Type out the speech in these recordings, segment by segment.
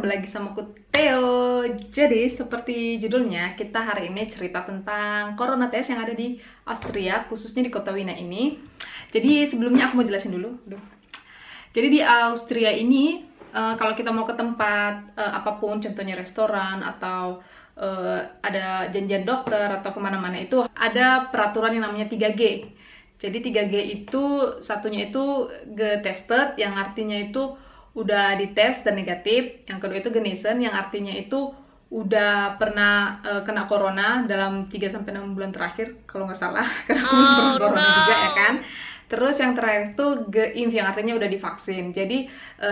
kembali lagi sama aku Theo. Jadi seperti judulnya, kita hari ini cerita tentang corona test yang ada di Austria, khususnya di kota Wina ini. Jadi sebelumnya aku mau jelasin dulu. Jadi di Austria ini, kalau kita mau ke tempat apapun, contohnya restoran atau ada janjian dokter atau kemana-mana, itu ada peraturan yang namanya 3G. Jadi 3G itu, satunya itu getested, yang artinya itu udah dites dan negatif. Yang kedua itu genesen, yang artinya itu udah pernah kena corona dalam 3-6 bulan terakhir, kalau nggak salah, karena aku pernah corona juga ya kan. Terus yang terakhir itu geimpf, yang artinya udah divaksin. Jadi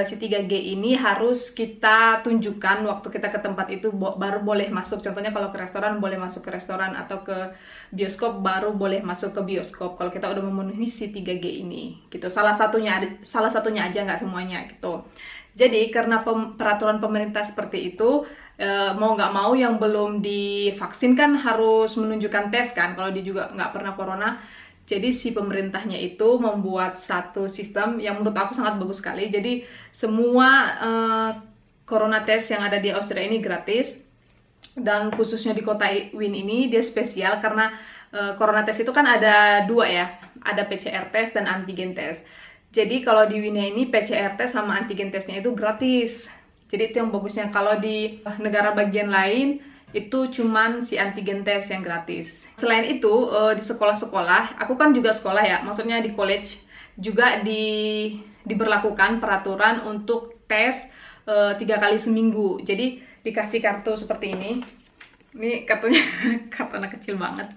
si 3G ini harus kita tunjukkan waktu kita ke tempat itu baru boleh masuk. Contohnya kalau ke restoran boleh masuk ke restoran, atau ke bioskop baru boleh masuk ke bioskop kalau kita udah memenuhi si 3G ini gitu. Salah satunya aja, nggak semuanya gitu. Jadi karena peraturan pemerintah seperti itu, mau nggak mau yang belum divaksin kan harus menunjukkan tes kan, kalau dia juga nggak pernah corona. Jadi si pemerintahnya itu membuat satu sistem yang menurut aku sangat bagus sekali. Jadi semua corona test yang ada di Austria ini gratis. Dan khususnya di kota Wien ini dia spesial karena corona test itu kan ada dua ya. Ada PCR test dan antigen test. Jadi kalau di Wien ini PCR test sama antigen testnya itu gratis. Jadi itu yang bagusnya. Kalau di negara bagian lain itu cuman si antigen test yang gratis. Selain itu di sekolah-sekolah, aku kan juga sekolah ya, maksudnya di college juga diberlakukan peraturan untuk tes 3 kali seminggu. Jadi dikasih kartu seperti ini kartunya kartu anak kecil banget.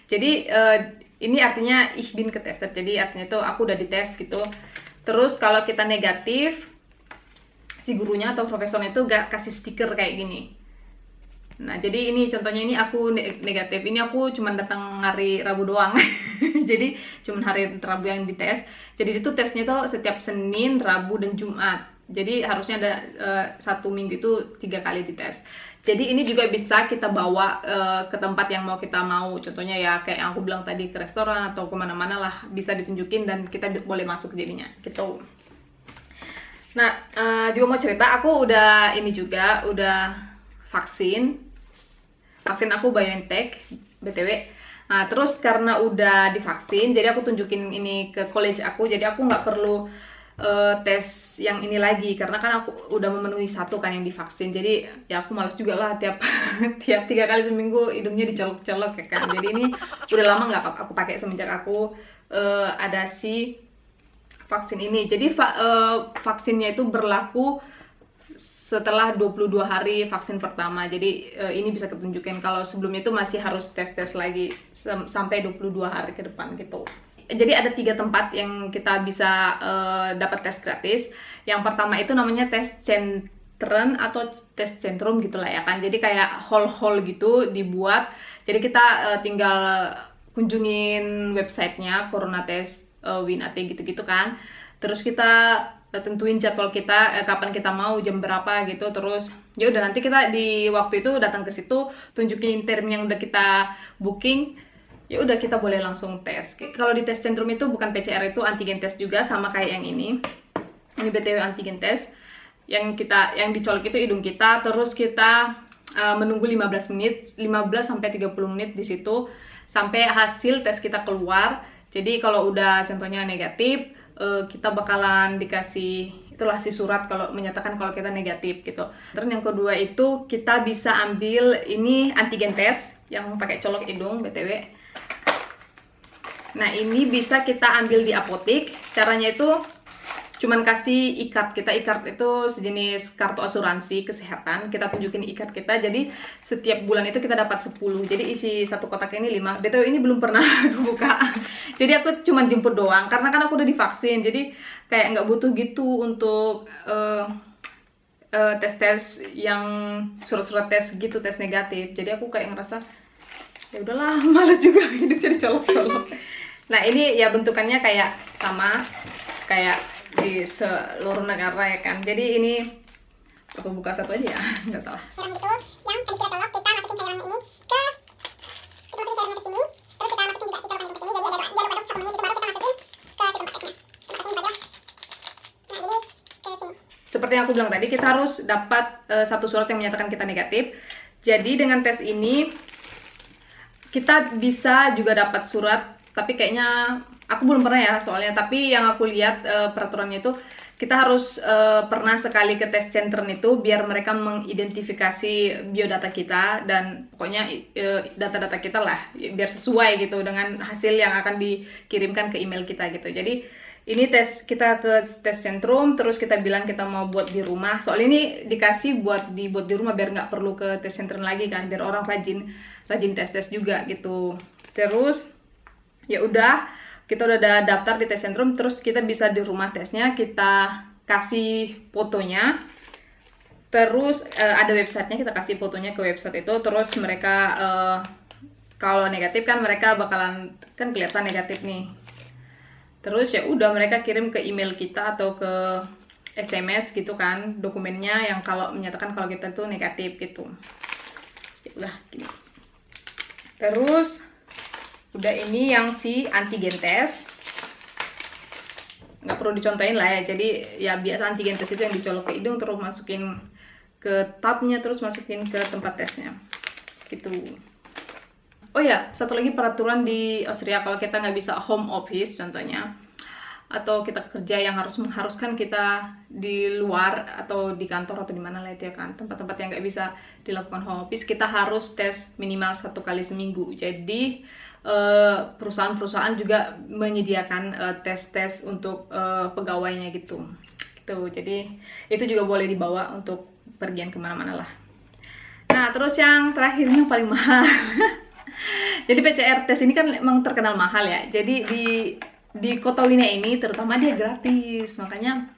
Jadi ini artinya ich bin getestet, jadi artinya itu aku udah dites gitu. Terus kalau kita negatif, si gurunya atau profesornya itu gak kasih stiker kayak gini. Nah, jadi ini contohnya, ini aku negatif. Ini aku cuma datang hari Rabu doang. Jadi cuma hari Rabu yang dites. Jadi itu tesnya tuh setiap Senin, Rabu, dan Jumat. Jadi harusnya ada 1 minggu itu 3 kali dites. Jadi ini juga bisa kita bawa ke tempat yang kita mau. Contohnya ya kayak yang aku bilang tadi, ke restoran atau kemana-mana lah, bisa ditunjukin dan kita boleh masuk jadinya gitu. Nah, juga mau cerita, aku udah vaksin aku BioNTech BTW. Nah, terus karena udah divaksin, jadi aku tunjukin ini ke college aku, jadi aku nggak perlu tes yang ini lagi, karena kan aku udah memenuhi 1 kan yang divaksin. Jadi ya aku malas juga lah tiap 3 kali seminggu hidungnya dicolok-colok ya kan. Jadi ini udah lama nggak aku pakai semenjak aku ada si vaksin ini. Jadi vaksinnya itu berlaku setelah 22 hari vaksin pertama. Jadi ini bisa ketunjukin. Kalau sebelumnya itu masih harus tes lagi sampai 22 hari ke depan gitu. Jadi ada 3 tempat yang kita bisa dapat tes gratis. Yang pertama itu namanya tes centrum atau tes centrum gitulah ya kan. Jadi kayak hall gitu dibuat. Jadi kita tinggal kunjungin websitenya Corona Test Wien.at gitu kan. Terus kita tentuin jadwal kita, kapan kita mau, jam berapa gitu. Terus ya udah, nanti kita di waktu itu datang ke situ, tunjukin term yang udah kita booking, ya udah kita boleh langsung tes. Kalau di tes centrum itu bukan PCR, itu antigen test juga, sama kayak yang ini BTW antigen test. Yang dicolok itu hidung kita, terus kita menunggu 15 sampai 30 menit di situ sampai hasil tes kita keluar. Jadi kalau udah contohnya negatif, kita bakalan dikasih itulah si surat kalau menyatakan kalau kita negatif gitu. Terus yang kedua itu kita bisa ambil ini antigen test yang pakai colok hidung BTW. Nah, ini bisa kita ambil di apotek. Caranya itu cuman kasih ikat. Kita ikat itu sejenis kartu asuransi kesehatan. Kita tunjukin ikat kita. Jadi setiap bulan itu kita dapat 10. Jadi isi satu kotak ini 5. BTW ini belum pernah aku buka. Jadi aku cuman jemput doang. Karena kan aku udah divaksin. Jadi kayak nggak butuh gitu untuk tes yang surat-surat tes gitu, tes negatif. Jadi aku kayak ngerasa ya udahlah, males juga hidup jadi colok-colok. Nah, ini ya bentukannya kayak sama kayak di seluruh negara ya kan. Jadi ini aku buka satu aja ya, nggak salah. Cairan itu yang habis kita colok, kita masukin cairannya ini ke kita masukin cairannya ke sini, terus kita masukin juga si colokannya ke sini. Jadi dia aduk-aduk 1 menit itu baru kita masukin ke si tempat tesnya. Kita masukin saja. Nah, jadi ke sini. seperti yang aku bilang tadi, kita harus dapat satu surat yang menyatakan kita negatif. Jadi dengan tes ini kita bisa juga dapat surat, tapi kayaknya aku belum pernah ya soalnya. Tapi yang aku lihat peraturannya itu kita harus pernah sekali ke tes center itu biar mereka mengidentifikasi biodata kita dan pokoknya data-data kita lah biar sesuai gitu dengan hasil yang akan dikirimkan ke email kita gitu. Jadi ini kita ke tes centrum, terus kita bilang kita mau buat di rumah. Soalnya ini dikasih buat di rumah biar nggak perlu ke tes center lagi kan, biar orang rajin tes juga gitu. Terus ya udah, kita udah ada daftar di tes centrum, terus kita bisa di rumah tesnya, kita kasih fotonya. Terus ada websitenya, kita kasih fotonya ke website itu, terus mereka kalau negatif kan mereka bakalan kan kelihatan negatif nih. Terus ya udah mereka kirim ke email kita atau ke SMS gitu kan dokumennya yang kalau menyatakan kalau kita tuh negatif gitu. Ya udah gini. Terus udah ini yang si antigen test. Nggak perlu dicontohin lah ya. Jadi ya biasa antigen test itu yang dicolok ke hidung terus masukin ke tabnya terus masukin ke tempat tesnya. Gitu. Oh ya, satu lagi peraturan di Austria kalau kita nggak bisa home office contohnya, atau kita kerja yang mengharuskan kita di luar atau di kantor atau di mana lah itu ya kan, tempat-tempat yang nggak bisa dilakukan home office, kita harus tes minimal 1 kali seminggu. Jadi perusahaan-perusahaan juga menyediakan tes-tes untuk pegawainya gitu. Jadi itu juga boleh dibawa untuk pergian kemana-mana lah. Nah terus yang terakhir yang paling mahal. Jadi PCR tes ini kan emang terkenal mahal ya. Jadi di Kota Wina ini terutama dia gratis. Makanya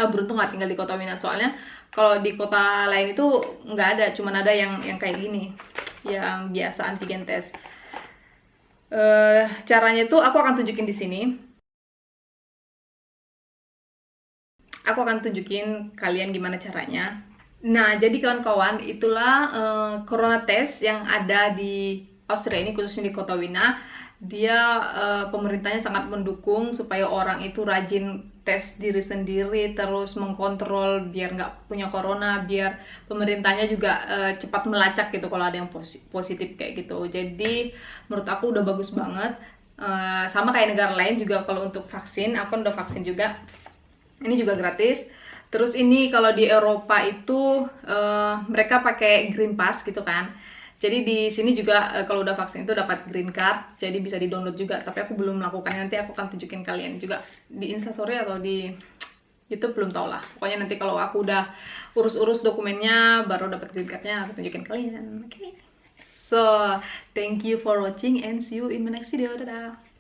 beruntung nggak tinggal di Kota Wina. Soalnya kalau di kota lain itu nggak ada, cuman ada yang kayak gini, yang biasa antigen tes. Caranya tuh aku akan tunjukin di sini. Aku akan tunjukin kalian gimana caranya. Nah, jadi kawan-kawan, itulah corona test yang ada di Austria ini, khususnya di Kota Wina. Dia pemerintahnya sangat mendukung supaya orang itu rajin tes diri sendiri, terus mengkontrol biar nggak punya corona, biar pemerintahnya juga cepat melacak gitu kalau ada yang positif kayak gitu. Jadi menurut aku udah bagus banget. Sama kayak negara lain juga kalau untuk vaksin, aku udah vaksin juga. Ini juga gratis. Terus ini kalau di Eropa itu mereka pakai Green Pass gitu kan. Jadi di sini juga kalau udah vaksin itu dapat green card, jadi bisa di-download juga. Tapi aku belum melakukannya, nanti aku akan tunjukin kalian juga di Instastory atau di YouTube, belum tau lah. Pokoknya nanti kalau aku udah urus-urus dokumennya, baru dapat green cardnya, aku tunjukin kalian. Okay. So, thank you for watching and see you in my next video. Dadah!